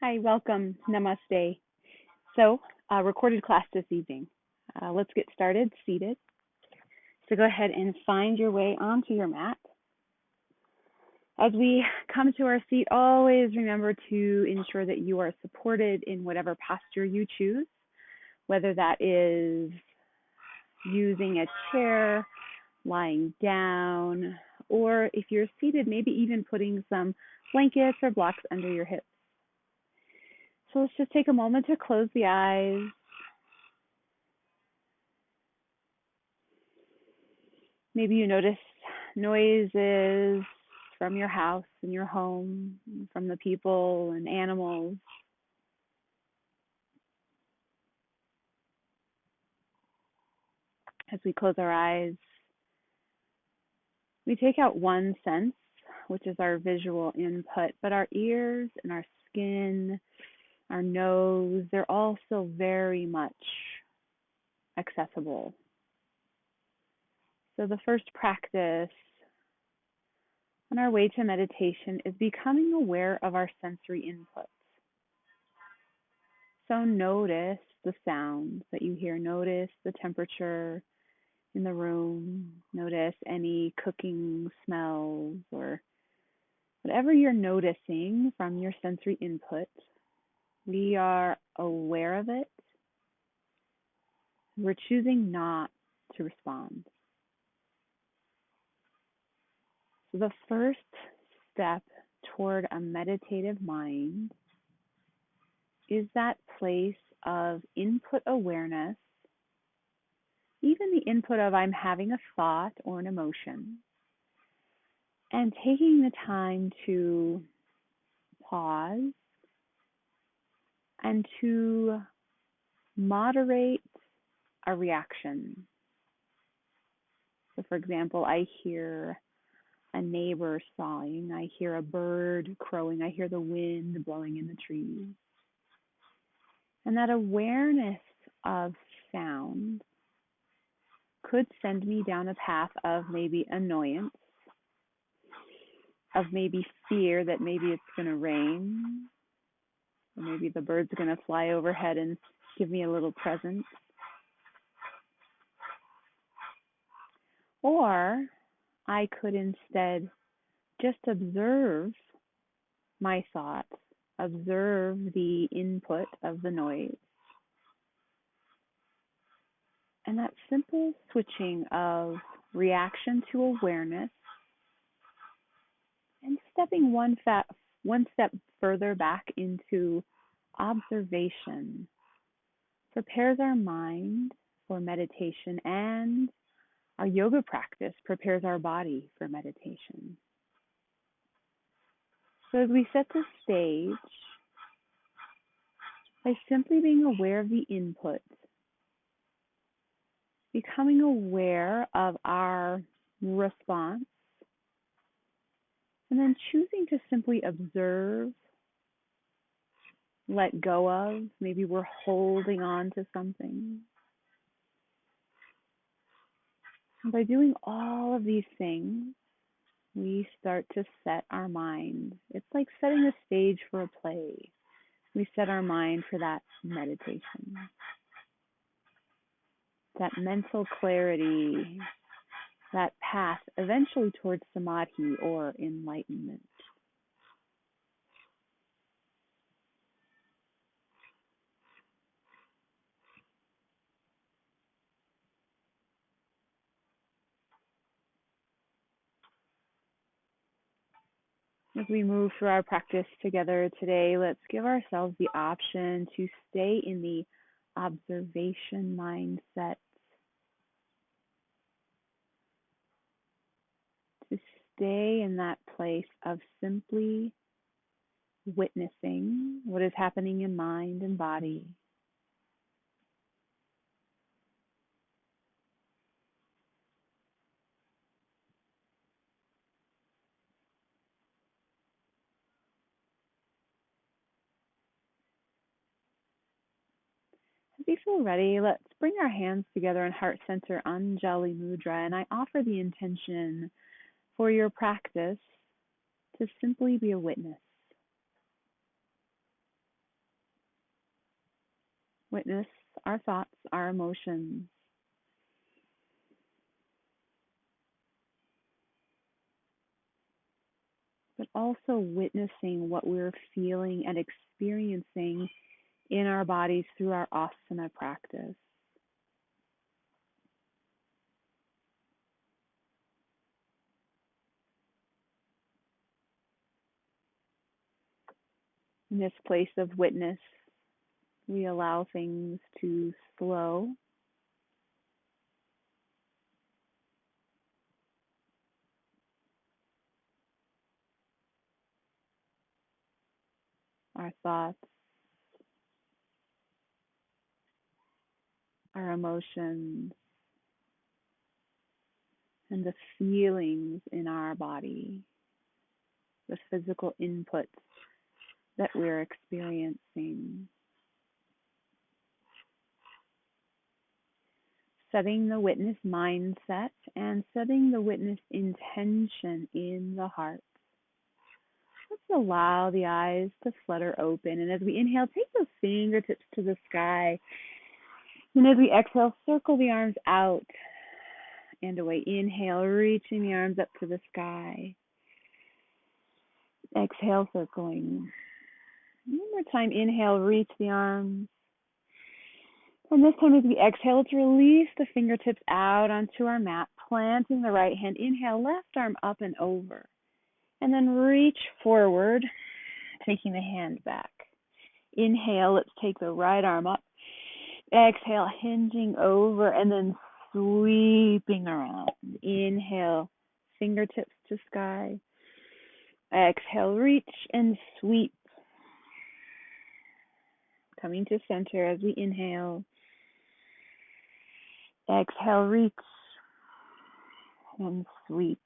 Hi, welcome. Namaste. So, recorded class this evening. Let's get started seated. So, go ahead and find your way onto your mat. As we come to our seat, always remember to ensure that you are supported in whatever posture you choose, whether that is using a chair, lying down, or if you're seated, maybe even putting some blankets or blocks under your hips. So, let's just take a moment to close the eyes. Maybe you notice noises from your house and your home, from the people and animals. As we close our eyes, we take out one sense, which is our visual input, but our ears and our skin, our nose, they're all still very much accessible. So the first practice on our way to meditation is becoming aware of our sensory inputs. So notice the sounds that you hear. Notice the temperature in the room. Notice any cooking smells or whatever you're noticing from your sensory input. We are aware of it. We're choosing not to respond. So the first step toward a meditative mind is that place of input awareness, even the input of I'm having a thought or an emotion, and taking the time to pause and to moderate a reaction. So, for example, I hear a neighbor sawing, I hear a bird crowing, I hear the wind blowing in the trees. And that awareness of sound could send me down a path of maybe annoyance, of maybe fear that maybe it's going to rain, or maybe the bird's going to fly overhead and give me a little present. Or I could instead just observe my thoughts, observe the input of the noise. And that simple switching of reaction to awareness and stepping one step further back into observation prepares our mind for meditation, and our yoga practice prepares our body for meditation. So as we set the stage, by simply being aware of the input, becoming aware of our response, and then choosing to simply observe, let go of, maybe we're holding on to something. And by doing all of these things, we start to set our mind. It's like setting the stage for a play. We set our mind for that meditation, that mental clarity, that path eventually towards samadhi or enlightenment. As we move through our practice together today, let's give ourselves the option to stay in the observation mindset, to stay in that place of simply witnessing what is happening in mind and body. As you feel ready, let's bring our hands together in heart center Anjali Mudra, and I offer the intention for your practice to simply be a witness. Witness our thoughts, our emotions. But also witnessing what we're feeling and experiencing in our bodies through our asana practice. In this place of witness, we allow things to slow. Our thoughts, our emotions, and the feelings in our body, the physical inputs that we're experiencing. Setting the witness mindset and setting the witness intention in the heart. Let's allow the eyes to flutter open. And as we inhale, take those fingertips to the sky. And as we exhale, circle the arms out and away. Inhale, reaching the arms up to the sky. Exhale, circling. One more time, inhale, reach the arms. And this time as we exhale, let's release the fingertips out onto our mat, planting the right hand. Inhale, left arm up and over. And then reach forward, taking the hand back. Inhale, let's take the right arm up. Exhale, hinging over and then sweeping around. Inhale, fingertips to sky. Exhale, reach and sweep. Coming to center as we inhale. Exhale, reach and sweep.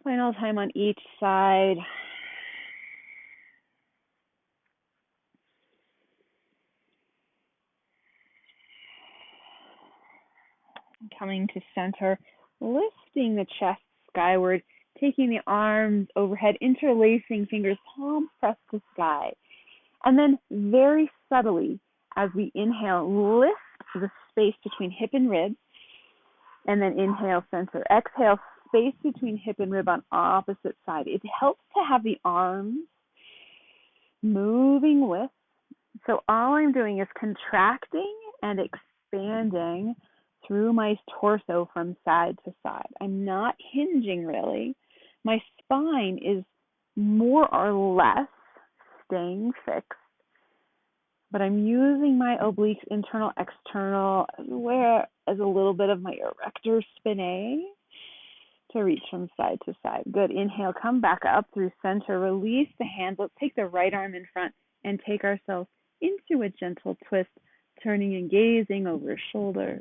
Final time on each side. Coming to center, lifting the chest skyward, taking the arms overhead, interlacing fingers, palms pressed to sky. And then very subtly, as we inhale, lift the space between hip and rib. And then inhale, center. Exhale, space between hip and rib on opposite side. It helps to have the arms moving with. So all I'm doing is contracting and expanding through my torso from side to side. I'm not hinging really. My spine is more or less staying fixed, but I'm using my obliques, internal, external, as well as a little bit of my erector spinae to reach from side to side. Good. Inhale, come back up through center. Release the hands. Let's take the right arm in front and take ourselves into a gentle twist, turning and gazing over shoulder.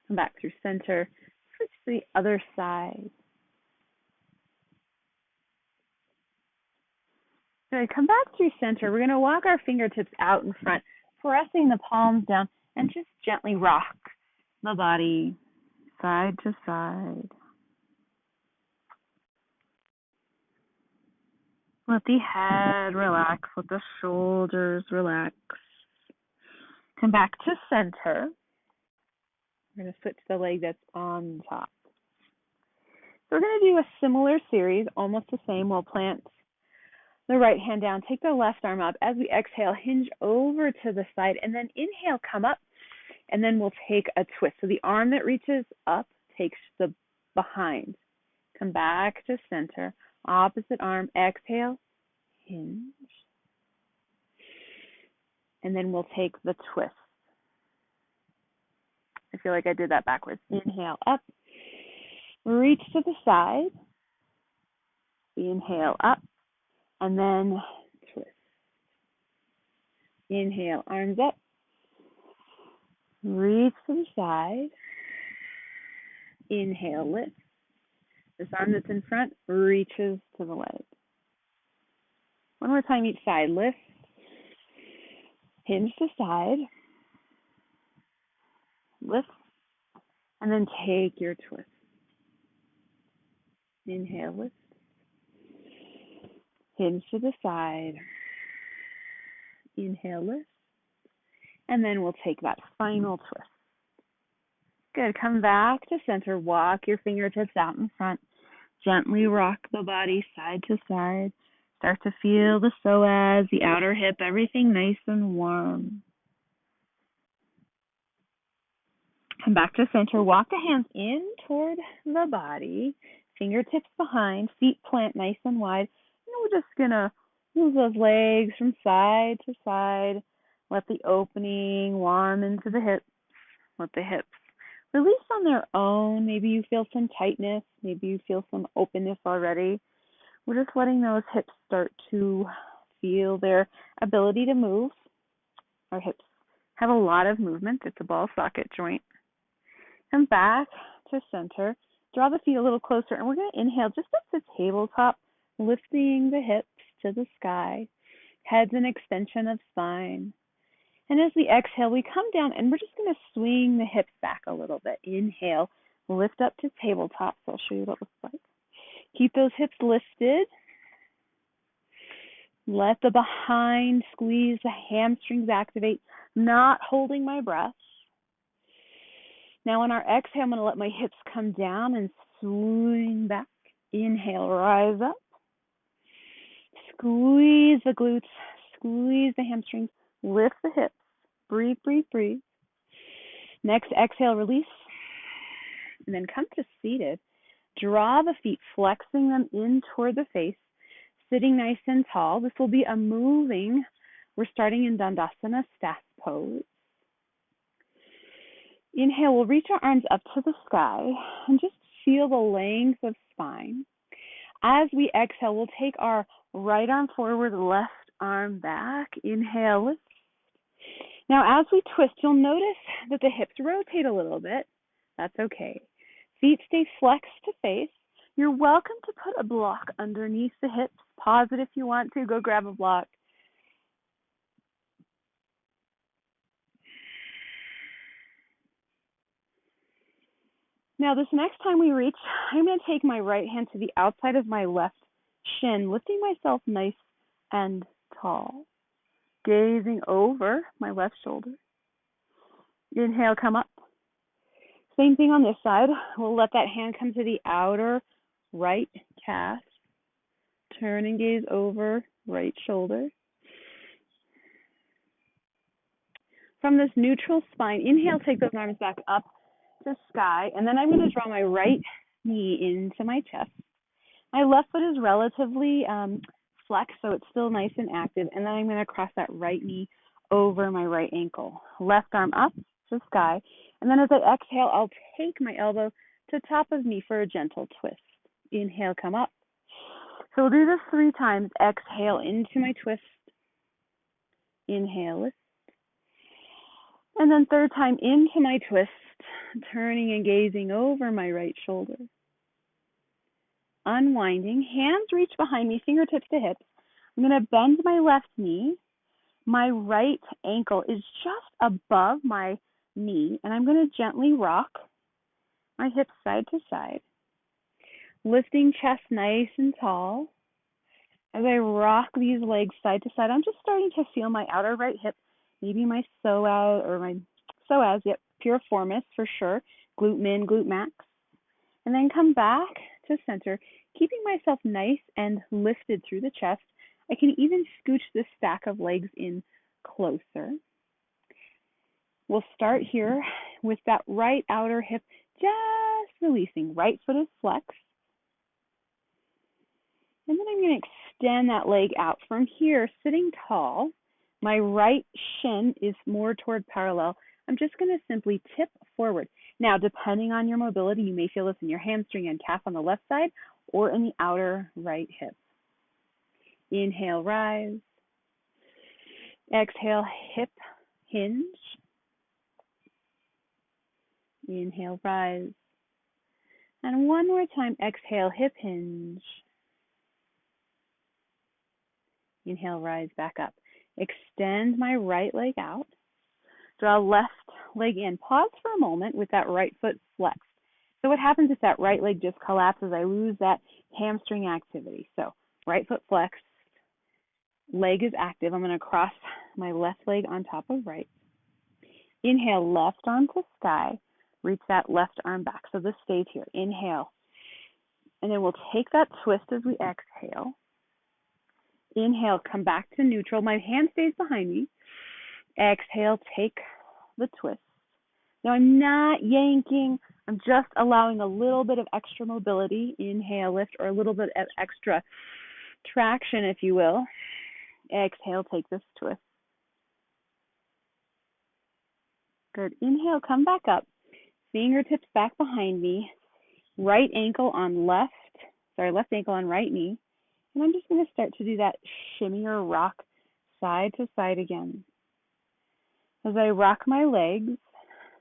Come back through center. Switch to the other side. Good. Come back through center. We're going to walk our fingertips out in front, pressing the palms down, and just gently rock the body side to side. Let the head relax. Let the shoulders relax. Come back to center. We're going to switch the leg that's on top. So we're going to do a similar series, almost the same. We'll plant the right hand down. Take the left arm up. As we exhale, hinge over to the side. And then inhale, come up. And then we'll take a twist. So the arm that reaches up takes the behind. Come back to center. Opposite arm. Exhale. Hinge. And then we'll take the twist. I feel like I did that backwards. Inhale up. Reach to the side. Inhale up. And then twist. Inhale, arms up. Reach to the side. Inhale, lift. This arm that's in front reaches to the leg. One more time each side. Lift. Hinge to side. Lift. And then take your twist. Inhale, lift. hinge to the side. Inhale, lift. And then we'll take that final twist. Good. Come back to center. Walk your fingertips out in front. Gently rock the body side to side. Start to feel the psoas, the outer hip, everything nice and warm. Come back to center. Walk the hands in toward the body. Fingertips behind. Feet plant nice and wide. And we're just going to move those legs from side to side. Let the opening warm into the hips. Let the hips release on their own. Maybe you feel some tightness. Maybe you feel some openness already. We're just letting those hips start to feel their ability to move. Our hips have a lot of movement. It's a ball socket joint. Come back to center. Draw the feet a little closer, and we're going to inhale just up to tabletop, lifting the hips to the sky. Head's an extension of spine. And as we exhale, we come down, and we're just going to swing the hips back a little bit. Inhale, lift up to tabletop. So I'll show you what it looks like. Keep those hips lifted. Let the behind squeeze, the hamstrings activate, not holding my breath. Now on our exhale, I'm going to let my hips come down and swing back. Inhale, rise up. Squeeze the glutes, squeeze the hamstrings, lift the hips. Breathe, breathe, breathe. Next, exhale, release. And then come to seated. Draw the feet, flexing them in toward the face, sitting nice and tall. This will be a moving. We're starting in Dandasana, staff pose. Inhale, we'll reach our arms up to the sky and just feel the length of spine. As we exhale, we'll take our right arm forward, left arm back. Inhale, lift. Now, as we twist, you'll notice that the hips rotate a little bit. That's okay. Feet stay flexed to face. You're welcome to put a block underneath the hips. Pause it if you want to. Go grab a block. Now, this next time we reach, I'm going to take my right hand to the outside of my left shin, lifting myself nice and tall. Gazing over my left shoulder. Inhale, come up. Same thing on this side. We'll let that hand come to the outer right calf. Turn and gaze over right shoulder. From this neutral spine, inhale, take those arms back up to sky, and then I'm going to draw my right knee into my chest. My left foot is relatively flexed, so it's still nice and active, and then I'm going to cross that right knee over my right ankle. Left arm up to sky, and then as I exhale, I'll take my elbow to top of me for a gentle twist. Inhale, come up. So we'll do this 3 times. Exhale into my twist. Inhale, lift. And then 3rd time into my twist, turning and gazing over my right shoulder. Unwinding, hands reach behind me, fingertips to hips. I'm going to bend my left knee. My right ankle is just above my knee, and I'm going to gently rock my hips side to side. Lifting chest nice and tall. As I rock these legs side to side, I'm just starting to feel my outer right hip, maybe my psoas, piriformis for sure, glute min, glute max. And then come back to center, keeping myself nice and lifted through the chest. I can even scooch this stack of legs in closer. We'll start here with that right outer hip just releasing. Right foot is flexed. And then I'm going to extend that leg out. From here, sitting tall, my right shin is more toward parallel. I'm just going to simply tip forward. Now, depending on your mobility, you may feel this in your hamstring and calf on the left side or in the outer right hip. Inhale, rise. Exhale, hip hinge. Inhale, rise. And one more time, exhale, hip hinge. Inhale, rise back up. Extend my right leg out. Draw left leg in. Pause for a moment with that right foot flexed. So what happens if that right leg just collapses? I lose that hamstring activity. So right foot flexed, leg is active. I'm going to cross my left leg on top of right. Inhale, left arm to sky. Reach that left arm back. So this stays here. Inhale. And then we'll take that twist as we exhale. Inhale, come back to neutral. My hand stays behind me. Exhale, take the twist. Now I'm not yanking. I'm just allowing a little bit of extra mobility. Inhale, lift, or a little bit of extra traction, if you will. Exhale, take this twist. Good. Inhale, come back up. Fingertips back behind me. Right ankle on left ankle on right knee. And I'm just going to start to do that shimmy or rock side to side again. As I rock my legs,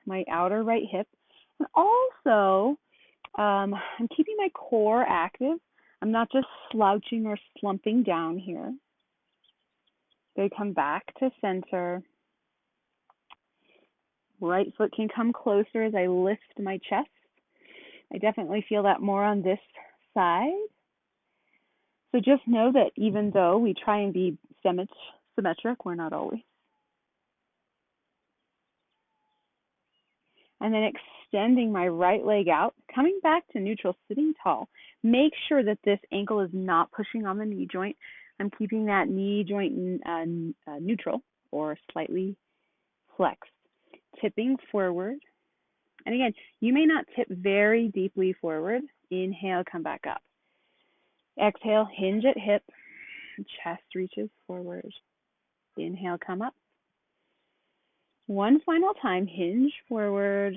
my outer right hip, and also I'm keeping my core active. I'm not just slouching or slumping down here. They come back to center. Right foot can come closer as I lift my chest. I definitely feel that more on this side. So just know that even though we try and be symmetric, we're not always. And then extending my right leg out, coming back to neutral, sitting tall. Make sure that this ankle is not pushing on the knee joint. I'm keeping that knee joint neutral or slightly flexed. Tipping forward. And again, you may not tip very deeply forward. Inhale, come back up. Exhale, hinge at hip. Chest reaches forward. Inhale, come up. One final time, hinge forward.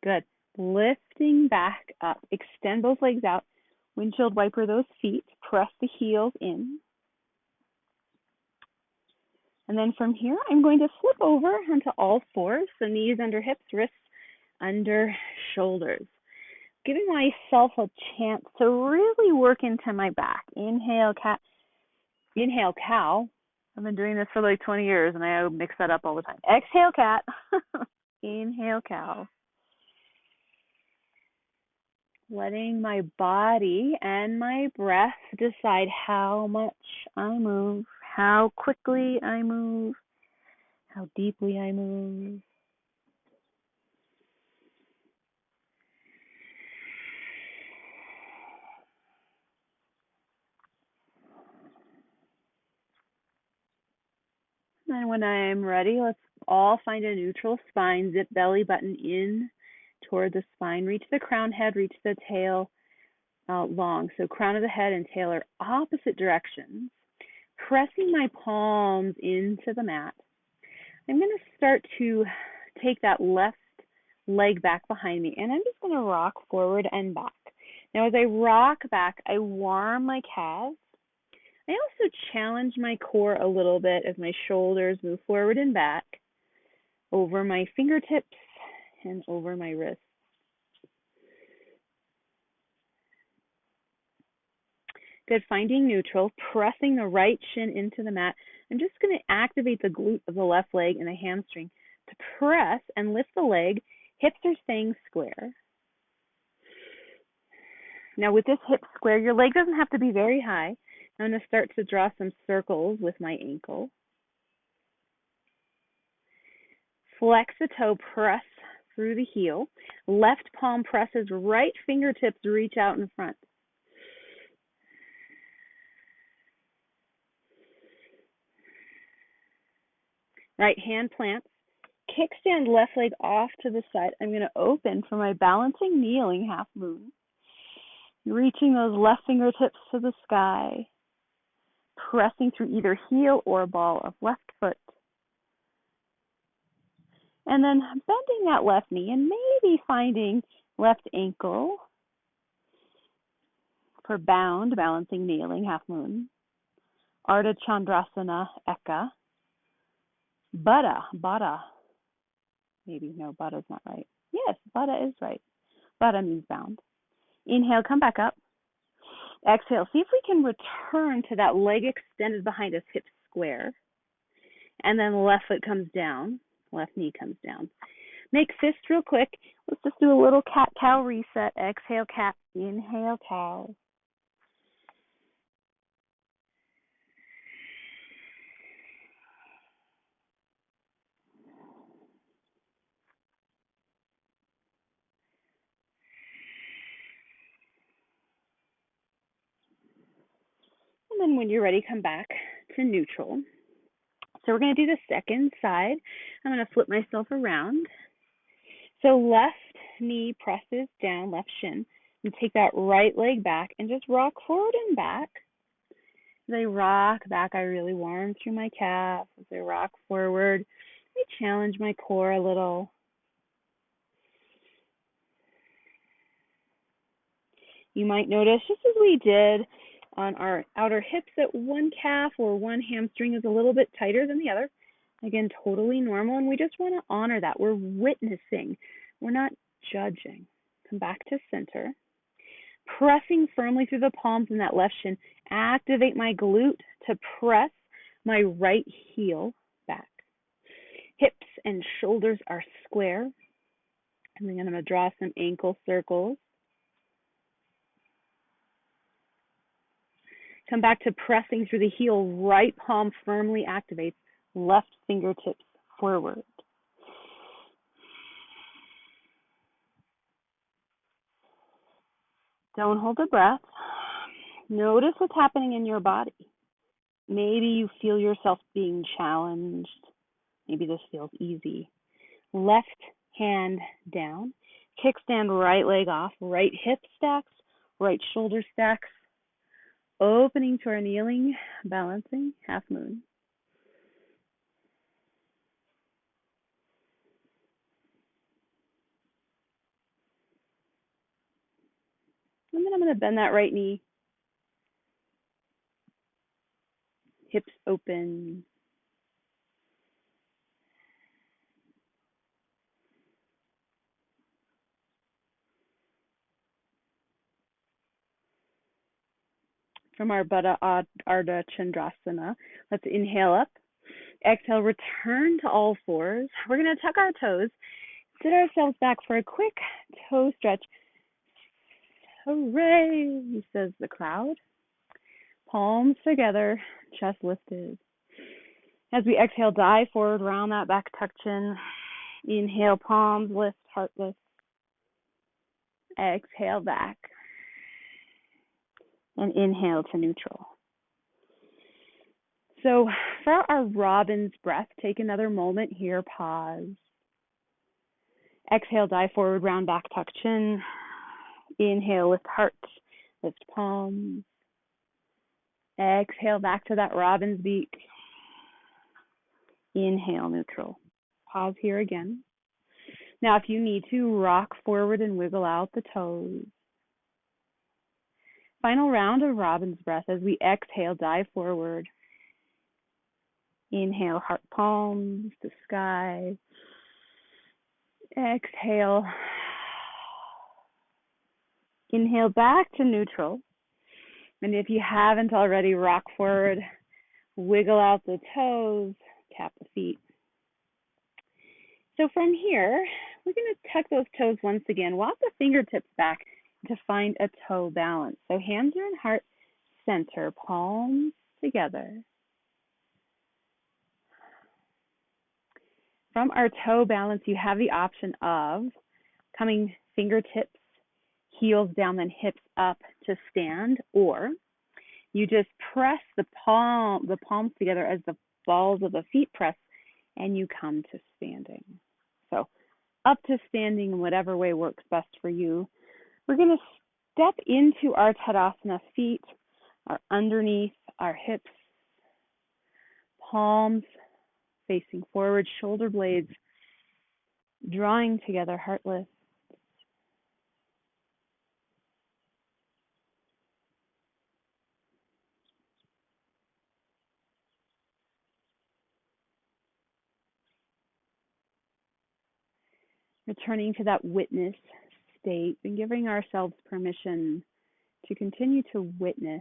Good. Lifting back up. Extend both legs out. Windshield wiper those feet. Press the heels in. And then from here, I'm going to flip over onto all fours. So knees under hips, wrists under shoulders. Giving myself a chance to really work into my back. Inhale, cat. Inhale, cow. I've been doing this for like 20 years, and I mix that up all the time. Exhale, cat. Inhale, cow. Letting my body and my breath decide how much I move, how quickly I move, how deeply I move. And when I'm ready, let's all find a neutral spine. Zip belly button in toward the spine. Reach the crown head, reach the tail long. So crown of the head and tail are opposite directions. Pressing my palms into the mat. I'm going to start to take that left leg back behind me, and I'm just going to rock forward and back. Now, as I rock back, I warm my calves. I also challenge my core a little bit as my shoulders move forward and back, over my fingertips and over my wrists. Good, finding neutral, pressing the right shin into the mat. I'm just going to activate the glute of the left leg and the hamstring to press and lift the leg. Hips are staying square. Now with this hip square, your leg doesn't have to be very high. I'm going to start to draw some circles with my ankle. Flex the toe, press through the heel. Left palm presses, right fingertips reach out in front. Right hand plants. Kickstand left leg off to the side. I'm going to open for my balancing kneeling half moon. Reaching those left fingertips to the sky. Pressing through either heel or ball of left foot. And then bending that left knee and maybe finding left ankle for bound, balancing kneeling half moon. Ardha Chandrasana, Eka. Baddha. Maybe, no, Baddha's not right. Yes, Baddha is right. Baddha means bound. Inhale, come back up. Exhale, see if we can return to that leg extended behind us, hip square. And then left foot comes down, left knee comes down. Make fist real quick. Let's just do a little cat-cow reset. Exhale, cat. Inhale, cow. then when you're ready, come back to neutral. So we're going to do the second side. I'm going to flip myself around. So left knee presses down, left shin, and take that right leg back and just rock forward and back. As I rock back, I really warm through my calf. As I rock forward, I challenge my core a little. You might notice, just as we did on our outer hips, that one calf or one hamstring is a little bit tighter than the other. Again, totally normal, and we just want to honor that. We're witnessing. We're not judging. Come back to center. Pressing firmly through the palms in that left shin. Activate my glute to press my right heel back. Hips and shoulders are square. And then I'm going to draw some ankle circles. Come back to pressing through the heel. Right palm firmly activates. Left fingertips forward. Don't hold the breath. Notice what's happening in your body. Maybe you feel yourself being challenged. Maybe this feels easy. Left hand down. Kickstand right leg off. Right hip stacks. Right shoulder stacks. Opening to our kneeling, balancing, half moon. And then I'm going to bend that right knee. Hips open. From our Baddha Ardha Chandrasana, let's inhale up. Exhale, return to all fours. We're going to tuck our toes, sit ourselves back for a quick toe stretch. Hooray, says the crowd. Palms together, chest lifted. As we exhale, dive forward, round that back, tuck chin. Inhale, palms lift, heart lift. Exhale back. And inhale to neutral. So for our Robin's breath, take another moment here, pause. Exhale, dive forward, round back, tuck chin. Inhale, lift heart, lift palms. Exhale, back to that Robin's beak. Inhale, neutral. Pause here again. Now, if you need to, rock forward and wiggle out the toes. Final round of Robin's breath as we exhale, dive forward. Inhale, heart palms to sky. Exhale. Inhale back to neutral. And if you haven't already, rock forward, wiggle out the toes, tap the feet. So from here, we're going to tuck those toes once again. Walk the fingertips back to find a toe balance. So hands are in heart center, palms together. From our toe balance, you have the option of coming fingertips, heels down, then hips up to stand, or you just press the palms together as the balls of the feet press, and you come to standing. So up to standing in whatever way works best for you. We're going to step into our Tadasana. Feet are underneath our hips, palms facing forward, shoulder blades drawing together, heart lift. Returning to that witness state and giving ourselves permission to continue to witness,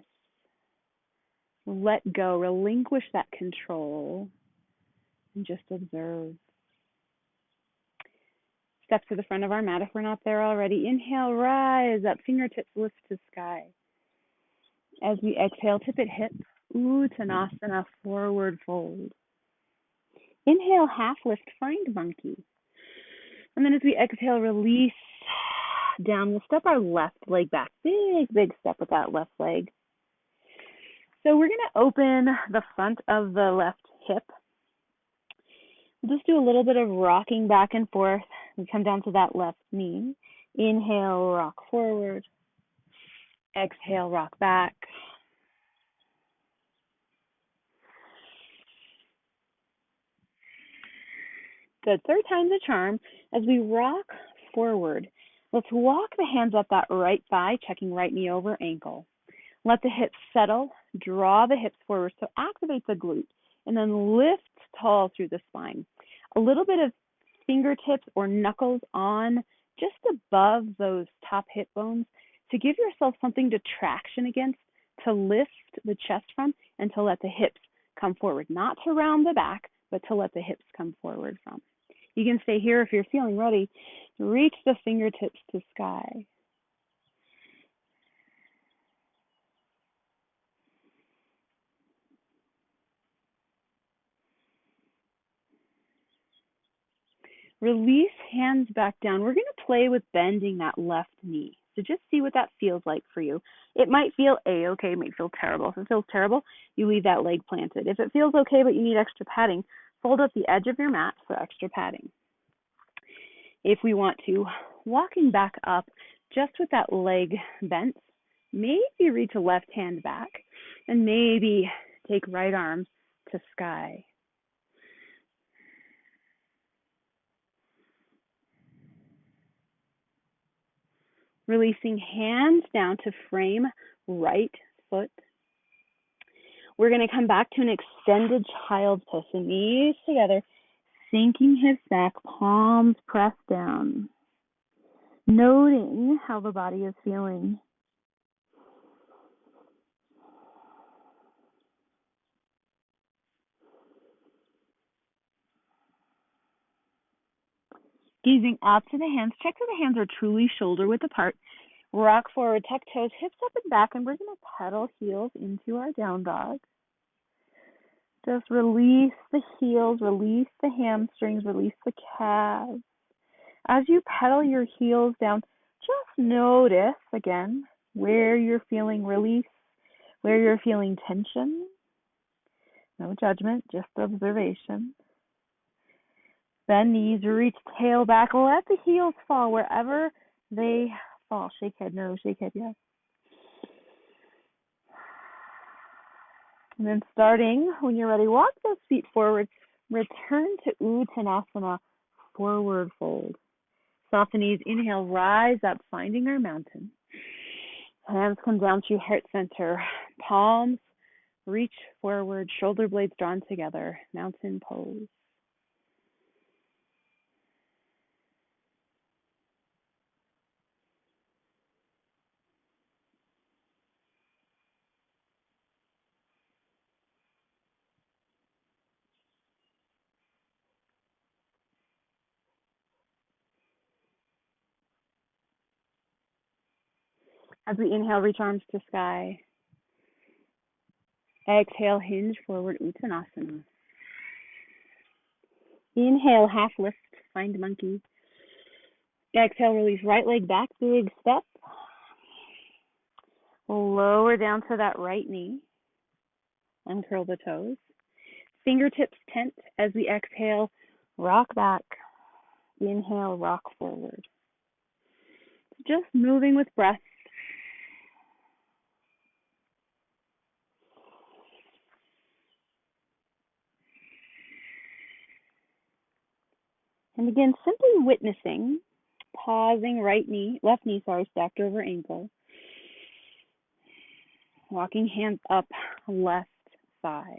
let go, relinquish that control, and just observe. Step to the front of our mat if we're not there already. Inhale, rise up, fingertips lift to sky. As we exhale, tip it hip, Uttanasana, forward fold. Inhale, half lift, find monkey. And then as we exhale, release down. We'll step our left leg back. Big, big step with that left leg. So we're going to open the front of the left hip. We'll just do a little bit of rocking back and forth. We come down to that left knee. Inhale, rock forward. Exhale, rock back. Good. Third time's a charm. As we rock forward, let's walk the hands up that right thigh, checking right knee over ankle. Let the hips settle. Draw the hips forward, so activate the glute. And then lift tall through the spine. A little bit of fingertips or knuckles on just above those top hip bones to give yourself something to traction against, to lift the chest from, and to let the hips come forward. Not to round the back, but to let the hips come forward from. You can stay here if you're feeling ready. Reach the fingertips to sky. Release hands back down. We're going to play with bending that left knee. So just see what that feels like for you. It might feel A-okay, it might feel terrible. If it feels terrible, you leave that leg planted. If it feels okay but you need extra padding, fold up the edge of your mat for extra padding. If we want to, walking back up just with that leg bent, maybe reach a left hand back and maybe take right arm to sky. Releasing hands down to frame right foot. We're going to come back to an extended child's pose. So knees together, sinking hips back, palms pressed down. Noting how the body is feeling. Gazing up to the hands, check that the hands are truly shoulder width apart. Rock forward, tuck toes, hips up and back, and we're going to pedal heels into our down dog. Just release the heels, release the hamstrings, release the calves. As you pedal your heels down, just notice, again, where you're feeling release, where you're feeling tension. No judgment, just observation. Bend knees, reach tail back, let the heels fall wherever they fall. Shake head, no, shake head, yes. And then starting, when you're ready, walk those feet forward. Return to Uttanasana, forward fold. Soft knees, inhale, rise up, finding our mountain. Hands come down to heart center. Palms reach forward, shoulder blades drawn together, mountain pose. As we inhale, reach arms to sky. Exhale, hinge forward, Uttanasana. Inhale, half lift, find monkey. Exhale, release right leg back, big step. Lower down to that right knee and curl the toes. Fingertips tent as we exhale, rock back. Inhale, rock forward. Just moving with breath. And again, simply witnessing, pausing, left knee, stacked over ankle. Walking hands up, left thigh.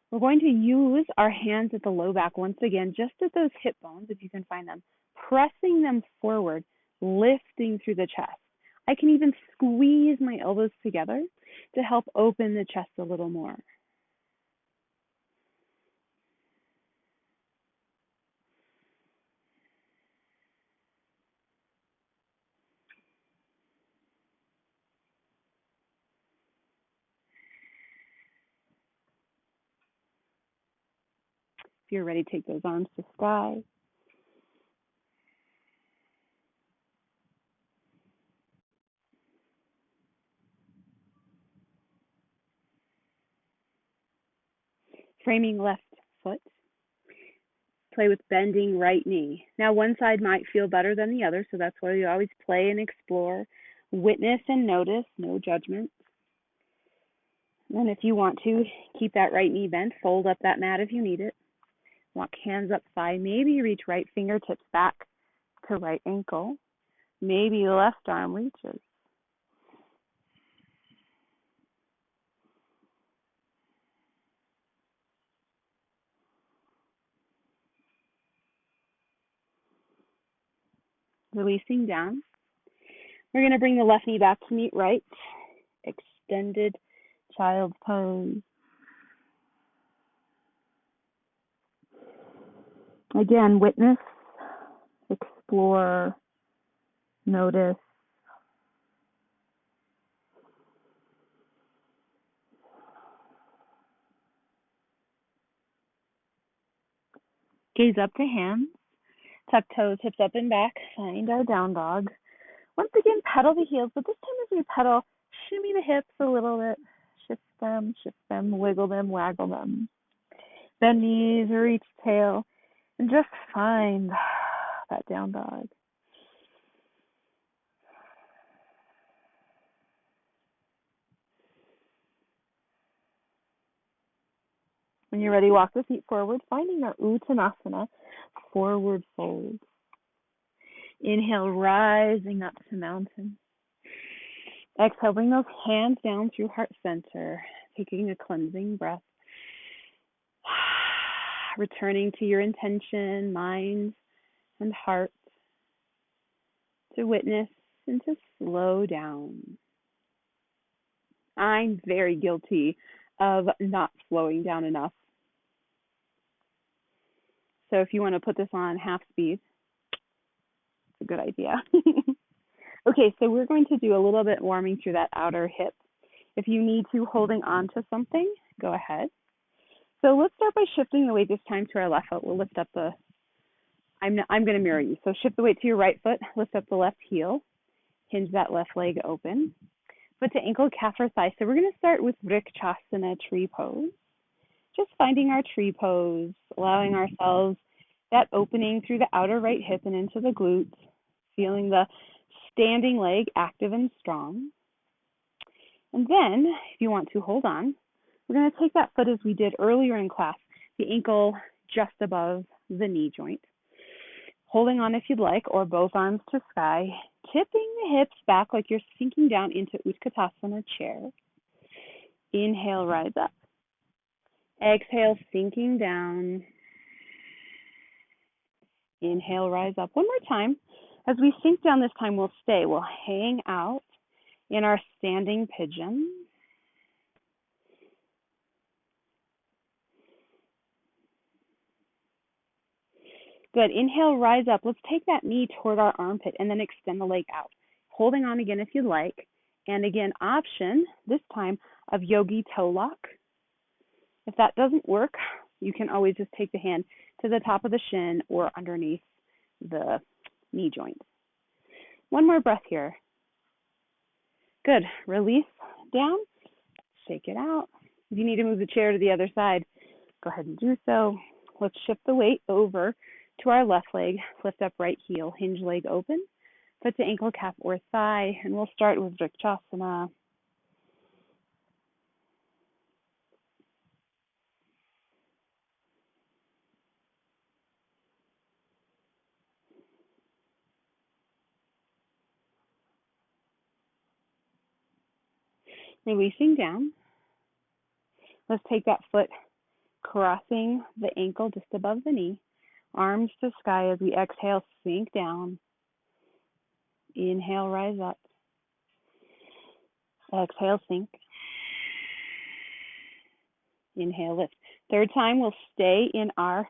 We're going to use our hands at the low back once again, just at those hip bones, if you can find them, pressing them forward, lifting through the chest. I can even squeeze my elbows together to help open the chest a little more. If you're ready, take those arms to sky. Framing left foot. Play with bending right knee. Now, one side might feel better than the other, so that's why you always play and explore. Witness and notice, no judgment. And if you want to, keep that right knee bent. Fold up that mat if you need it. Walk hands up thigh. Maybe reach right fingertips back to right ankle. Maybe left arm reaches. Releasing down. We're going to bring the left knee back to meet right. Extended child's pose. Again, witness, explore, notice. Gaze up to hands. Tuck toes, hips up and back. Find our down dog. Once again, pedal the heels, but this time as we pedal, shimmy the hips a little bit. Shift them, wiggle them, waggle them. Bend knees, reach tail, and just find that down dog. When you're ready, walk the feet forward, finding our Uttanasana, forward fold. Inhale, rising up to mountain. Exhale, bring those hands down through heart center, taking a cleansing breath. Returning to your intention, mind and heart, to witness and to slow down. I'm very guilty of not slowing down enough. So if you want to put this on half speed, it's a good idea. Okay, so we're going to do a little bit warming through that outer hip. If you need to, holding on to something, go ahead. So let's start by shifting the weight this time to our left foot. We'll lift up the, I'm going to mirror you. So shift the weight to your right foot, lift up the left heel, hinge that left leg open. Foot to ankle, calf or thigh. So we're going to start with Vrikshasana, tree pose. Just finding our tree pose, allowing ourselves that opening through the outer right hip and into the glutes, feeling the standing leg active and strong. And then, if you want to hold on, we're going to take that foot as we did earlier in class, the ankle just above the knee joint. Holding on if you'd like, or both arms to sky, tipping the hips back like you're sinking down into Utkatasana chair. Inhale, rise up. Exhale, sinking down. Inhale, rise up. One more time. As we sink down this time, we'll stay. We'll hang out in our standing pigeon. Good. Inhale, rise up. Let's take that knee toward our armpit and then extend the leg out. Holding on again if you'd like. And again, option this time of yogi toe lock. If that doesn't work, you can always just take the hand to the top of the shin or underneath the knee joint. One more breath here. Good. Release down. Shake it out. If you need to move the chair to the other side, go ahead and do so. Let's shift the weight over to our left leg. Lift up right heel. Hinge leg open. Foot to ankle, calf, or thigh. And we'll start with Vrikshasana. Releasing down. Let's take that foot crossing the ankle just above the knee. Arms to sky as we exhale, sink down. Inhale, rise up. Exhale, sink. Inhale, lift. Third time, we'll stay in our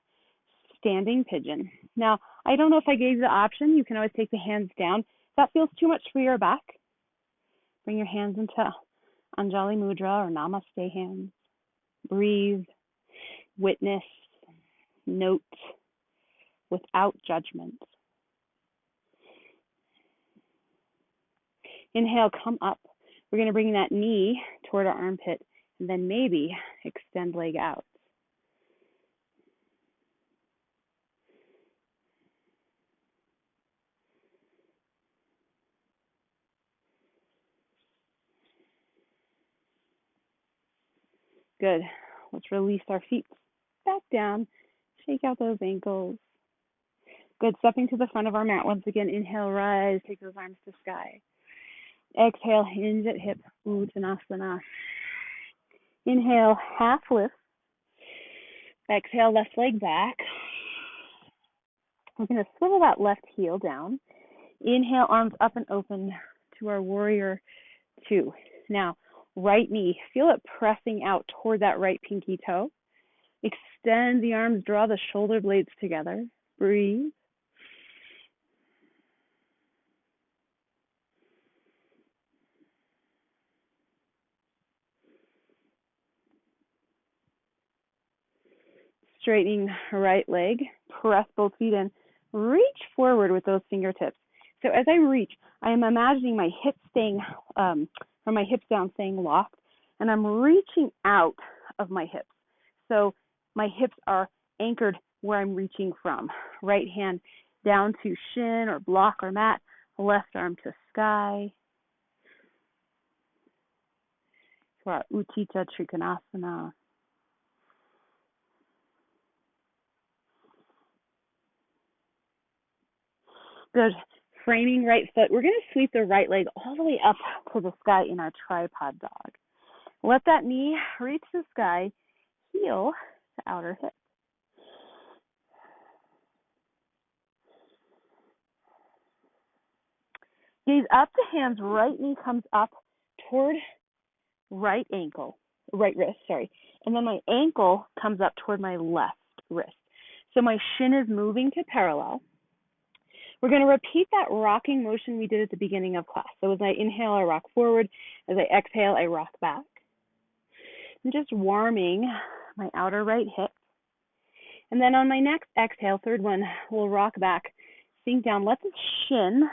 standing pigeon. Now, I don't know if I gave you the option. You can always take the hands down. If that feels too much for your back, bring your hands into Anjali Mudra or Namaste hands. Breathe, witness, note, without judgment. Inhale, come up. We're going to bring that knee toward our armpit and then maybe extend leg out. Good. Let's release our feet back down. Shake out those ankles. Good. Stepping to the front of our mat. Once again, inhale, rise. Take those arms to sky. Exhale, hinge at hip. Uttanasana. Inhale, half lift. Exhale, left leg back. We're going to swivel that left heel down. Inhale, arms up and open to our warrior two. Now, right knee, feel it pressing out toward that right pinky toe. Extend the arms, draw the shoulder blades together. Breathe. Straightening right leg, press both feet in. Reach forward with those fingertips. So as I reach, I am imagining my hips staying, from my hips down staying locked, and I'm reaching out of my hips. So my hips are anchored where I'm reaching from. Right hand down to shin or block or mat, left arm to sky. For our Utthita Trikonasana. Good. Framing right foot. We're going to sweep the right leg all the way up to the sky in our tripod dog. Let that knee reach the sky, heel to outer hip. Gaze up the hands, right knee comes up toward right wrist, and then my ankle comes up toward my left wrist. So my shin is moving to parallel. We're going to repeat that rocking motion we did at the beginning of class. So as I inhale, I rock forward. As I exhale, I rock back. I'm just warming my outer right hip. And then on my next exhale, third one, we'll rock back, sink down. Let the shin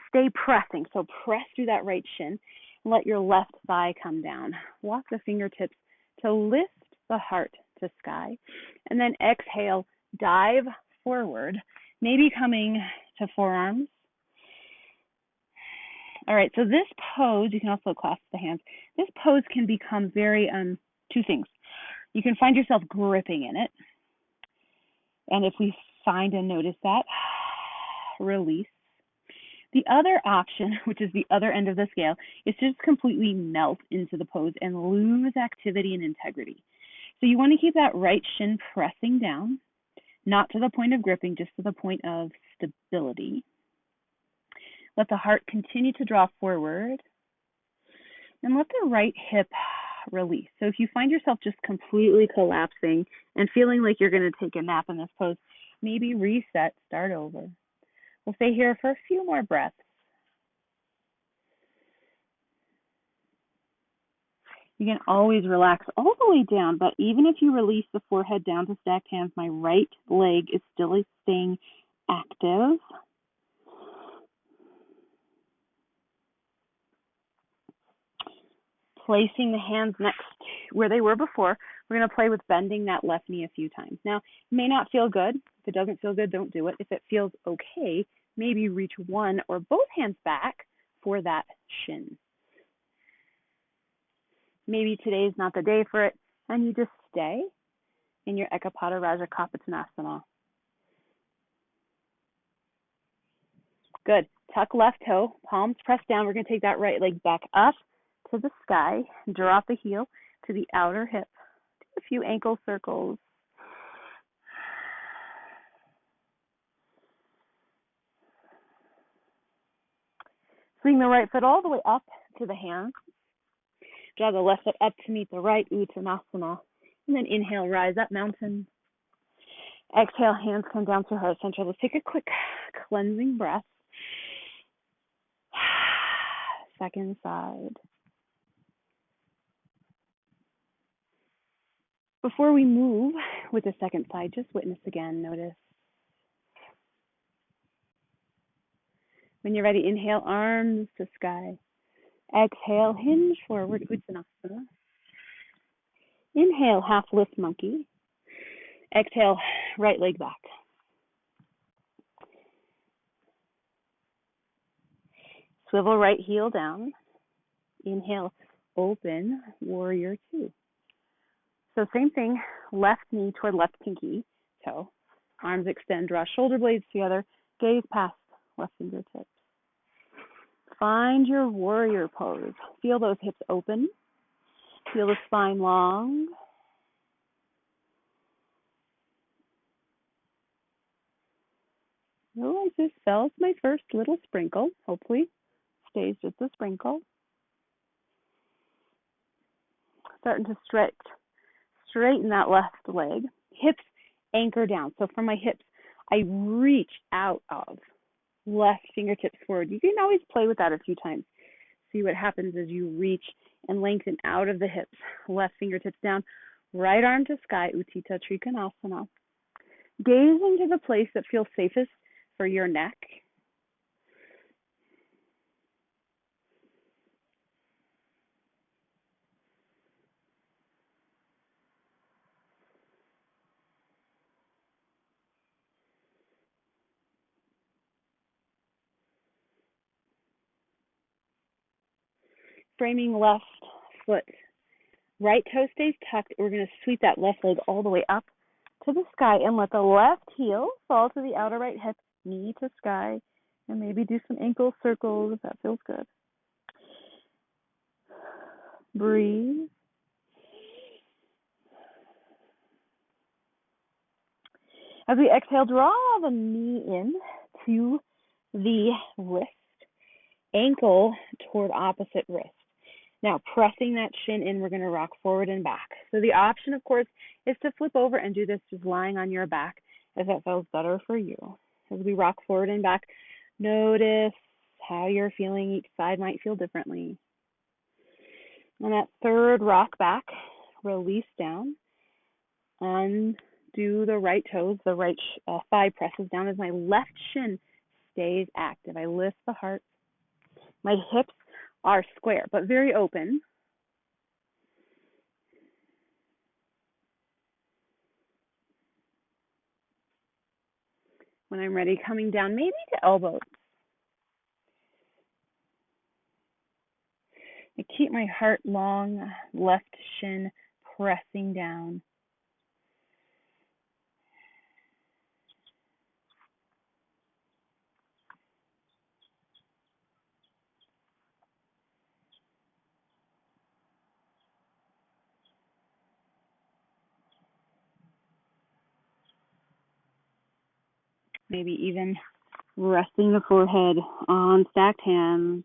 stay pressing. So press through that right shin and let your left thigh come down. Walk the fingertips to lift the heart to sky. And then exhale, dive forward, maybe coming to forearms. All right, so this pose, you can also clasp the hands. This pose can become very, two things. You can find yourself gripping in it. And if we find and notice that, release. The other option, which is the other end of the scale, is to just completely melt into the pose and lose activity and integrity. So you want to keep that right shin pressing down, not to the point of gripping, just to the point of stability. Let the heart continue to draw forward, and let the right hip release. So if you find yourself just completely collapsing and feeling like you're going to take a nap in this pose, maybe reset, start over. We'll stay here for a few more breaths. You can always relax all the way down, but even if you release the forehead down to stacked hands, my right leg is still staying active. Placing the hands next where they were before, we're going to play with bending that left knee a few times. Now, it may not feel good. If it doesn't feel good, don't do it. If it feels okay, maybe reach one or both hands back for that shin. Maybe today's not the day for it, and you just stay in your Ekapada Raja Kapotanasana. Good. Tuck left toe, palms pressed down. We're going to take that right leg back up to the sky. Drop the heel to the outer hip. Do a few ankle circles. Swing the right foot all the way up to the hands. Draw the left foot up to meet the right, Uttanasana. And then inhale, rise up, mountain. Exhale, hands come down to heart center. Let's take a quick cleansing breath. Second side. Before we move with the second side, just witness again, notice. When you're ready, inhale, arms to sky. Exhale, hinge forward, Uttanasana. Inhale, half lift monkey. Exhale, right leg back. Swivel right heel down. Inhale, open, warrior two. So same thing, left knee toward left pinky toe. Arms extend, draw shoulder blades together, gaze past left fingertips. Find your warrior pose. Feel those hips open. Feel the spine long. Realize this spell's my first little sprinkle. Hopefully stays just a sprinkle. Starting to stretch, straighten that left leg. Hips anchor down. So from my hips, I reach out of left fingertips forward. You can always play with that a few times. See what happens as you reach and lengthen out of the hips. Left fingertips down, right arm to sky, Utthita Trikonasana. Gaze into the place that feels safest for your neck. Framing left foot. Right toe stays tucked. We're going to sweep that left leg all the way up to the sky and let the left heel fall to the outer right hip, knee to sky, and maybe do some ankle circles if that feels good. Breathe. As we exhale, draw the knee in to the wrist, ankle toward opposite wrist. Now, pressing that shin in, we're going to rock forward and back. So the option, of course, is to flip over and do this just lying on your back if that feels better for you. As we rock forward and back, notice how you're feeling. Each side might feel differently. On that third rock back, release down, undo the right toes, the right thigh presses down as my left shin stays active. I lift the heart. My hips are square, but very open. When I'm ready, coming down maybe to elbows. I keep my heart long, left shin pressing down. Maybe even resting the forehead on stacked hands.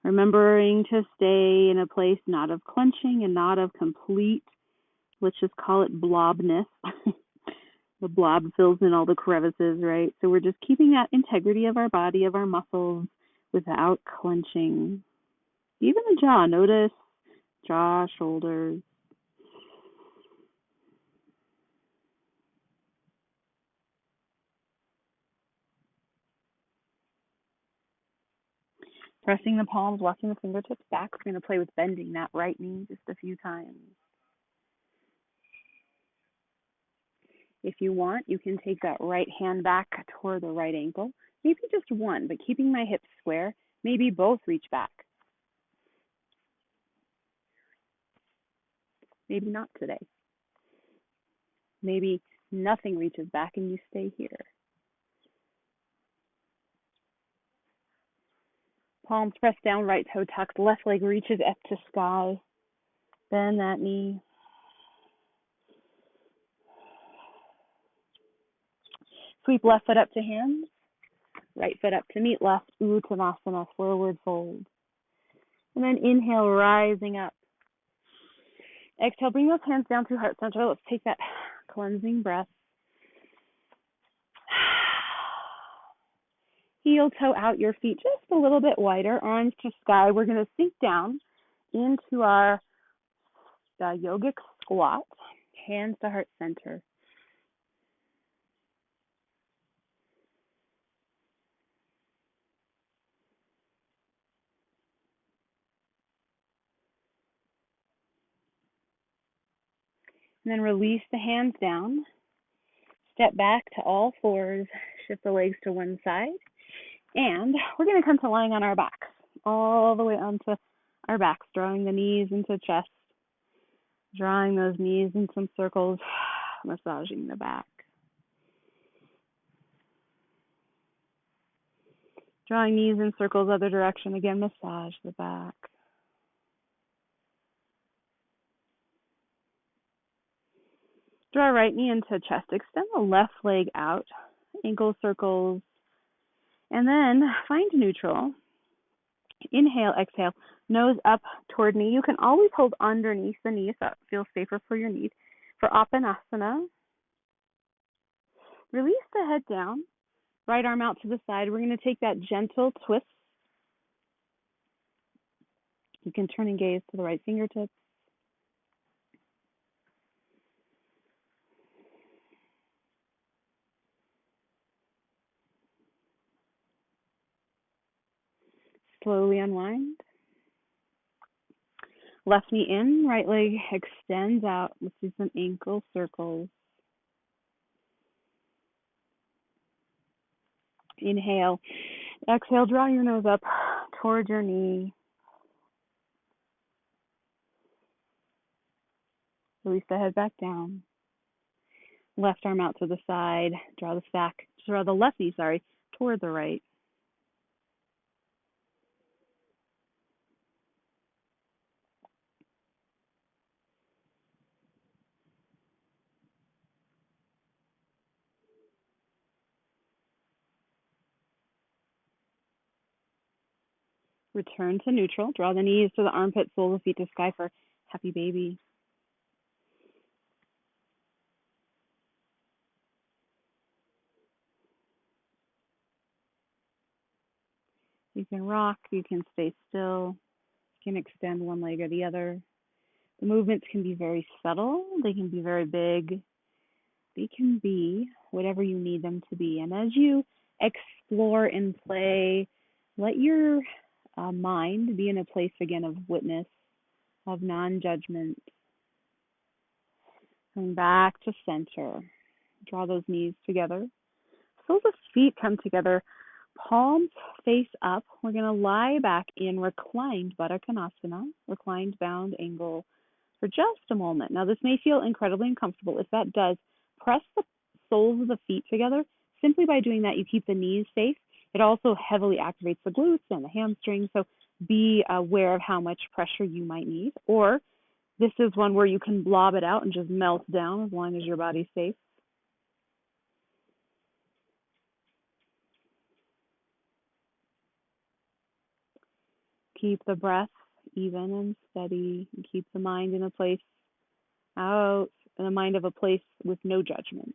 Remembering to stay in a place not of clenching and not of complete, let's just call it blobness. The blob fills in all the crevices, right? So we're just keeping that integrity of our body, of our muscles, without clenching. Even the jaw, notice jaw, shoulders. Pressing the palms, walking the fingertips back. We're going to play with bending that right knee just a few times. If you want, you can take that right hand back toward the right ankle. Maybe just one, but keeping my hips square. Maybe both reach back. Maybe not today. Maybe nothing reaches back and you stay here. Palms pressed down, right toe tucked, left leg reaches up to sky. Bend that knee. Sweep left foot up to hands, right foot up to meet left, Uttanasana, forward fold. And then inhale, rising up. Exhale, bring those hands down through heart center. Let's take that cleansing breath. Heel toe out, your feet just a little bit wider, arms to sky. We're going to sink down into our yogic squat, hands to heart center. And then release the hands down. Step back to all fours. Shift the legs to one side. And we're going to come to lying on our backs, all the way onto our backs, drawing the knees into chest. Drawing those knees in some circles, massaging the back. Drawing knees in circles other direction. Again, massage the back. Draw right knee into chest. Extend the left leg out. Ankle circles. And then find neutral. Inhale, exhale. Nose up toward knee. You can always hold underneath the knee if that feels safer for your knee. For Apanasana, release the head down. Right arm out to the side. We're going to take that gentle twist. You can turn and gaze to the right fingertips. Slowly unwind. Left knee in, right leg extends out. Let's do some ankle circles. Inhale. Exhale, draw your nose up towards your knee. Release the head back down. Left arm out to the side. Draw the left knee, toward the right. Return to neutral. Draw the knees to the armpits, soles of feet to sky for happy baby. You can rock, you can stay still, you can extend one leg or the other. The movements can be very subtle, they can be very big, they can be whatever you need them to be. And as you explore and play, let your mind be in a place again of witness, of non-judgment. Coming back to center. Draw those knees together. Soles of feet come together. Palms face up. We're going to lie back in reclined Baddha Konasana, reclined bound angle for just a moment. Now, this may feel incredibly uncomfortable. If that does, press the soles of the feet together. Simply by doing that, you keep the knees safe. It also heavily activates the glutes and the hamstrings, so be aware of how much pressure you might need. Or this is one where you can blob it out and just melt down as long as your body's safe. Keep the breath even and steady, and keep the mind in a place of a place with no judgment.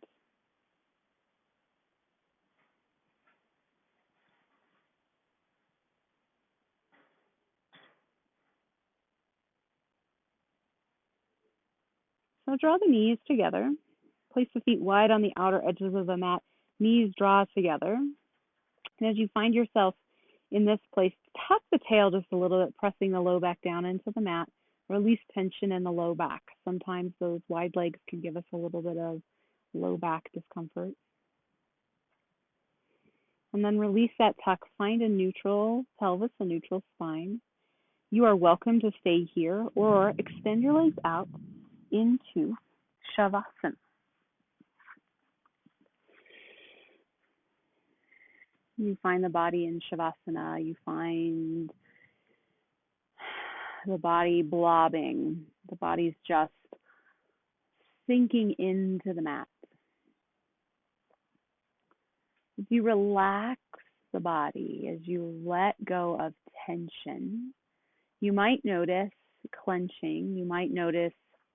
So draw the knees together. Place the feet wide on the outer edges of the mat. Knees draw together. And as you find yourself in this place, tuck the tail just a little bit, pressing the low back down into the mat. Release tension in the low back. Sometimes those wide legs can give us a little bit of low back discomfort. And then release that tuck. Find a neutral pelvis, a neutral spine. You are welcome to stay here or extend your legs out into Shavasana. You find the body in Shavasana. You find the body blobbing. The body's just sinking into the mat. As you relax the body, as you let go of tension, you might notice clenching. You might notice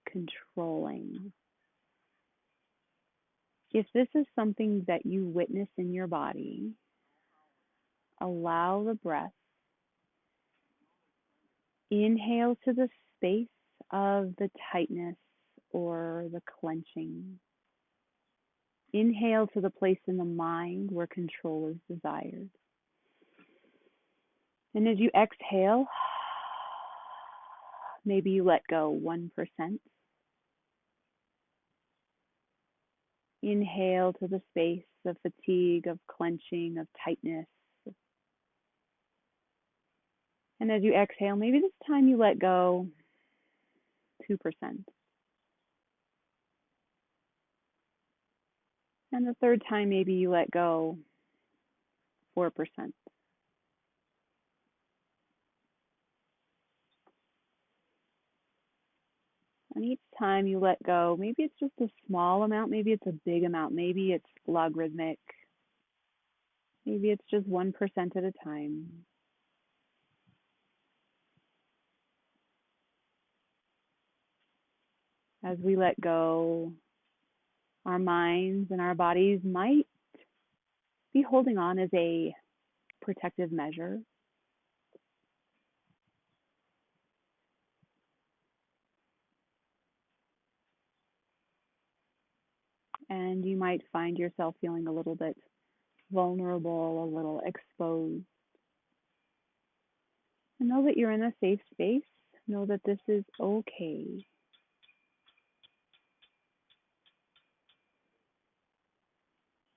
controlling. If this is something that you witness in your body, allow the breath. Inhale to the space of the tightness or the clenching. Inhale to the place in the mind where control is desired. And as you exhale, maybe you let go 1%. Inhale to the space of fatigue, of clenching, of tightness. And as you exhale, maybe this time you let go 2%. And the third time, maybe you let go 4%. And each time you let go, maybe it's just a small amount, maybe it's a big amount, maybe it's logarithmic, maybe it's just 1% at a time. As we let go, our minds and our bodies might be holding on as a protective measure. And you might find yourself feeling a little bit vulnerable, a little exposed. And know that you're in a safe space. Know that this is okay.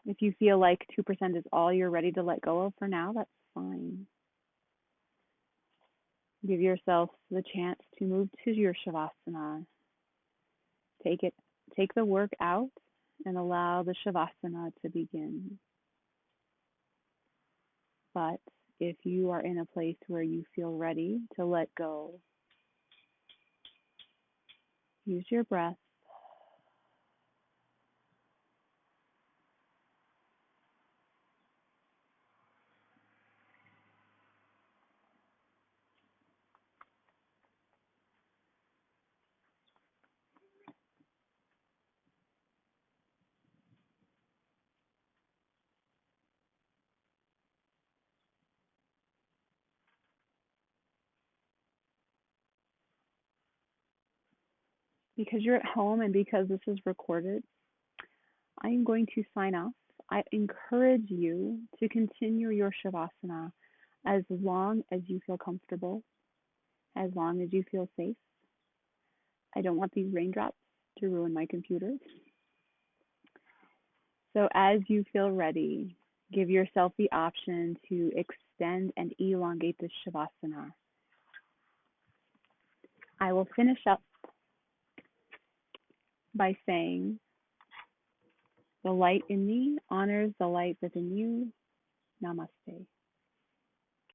If you feel like 2% is all you're ready to let go of for now, that's fine. Give yourself the chance to move to your Shavasana. Take the work out and allow the Shavasana to begin. But if you are in a place where you feel ready to let go, use your breath. Because you're at home and because this is recorded, I am going to sign off. I encourage you to continue your Shavasana as long as you feel comfortable, as long as you feel safe. I don't want these raindrops to ruin my computer. So, as you feel ready, give yourself the option to extend and elongate the Shavasana. I will finish up by saying, the light in me honors the light within you. Namaste.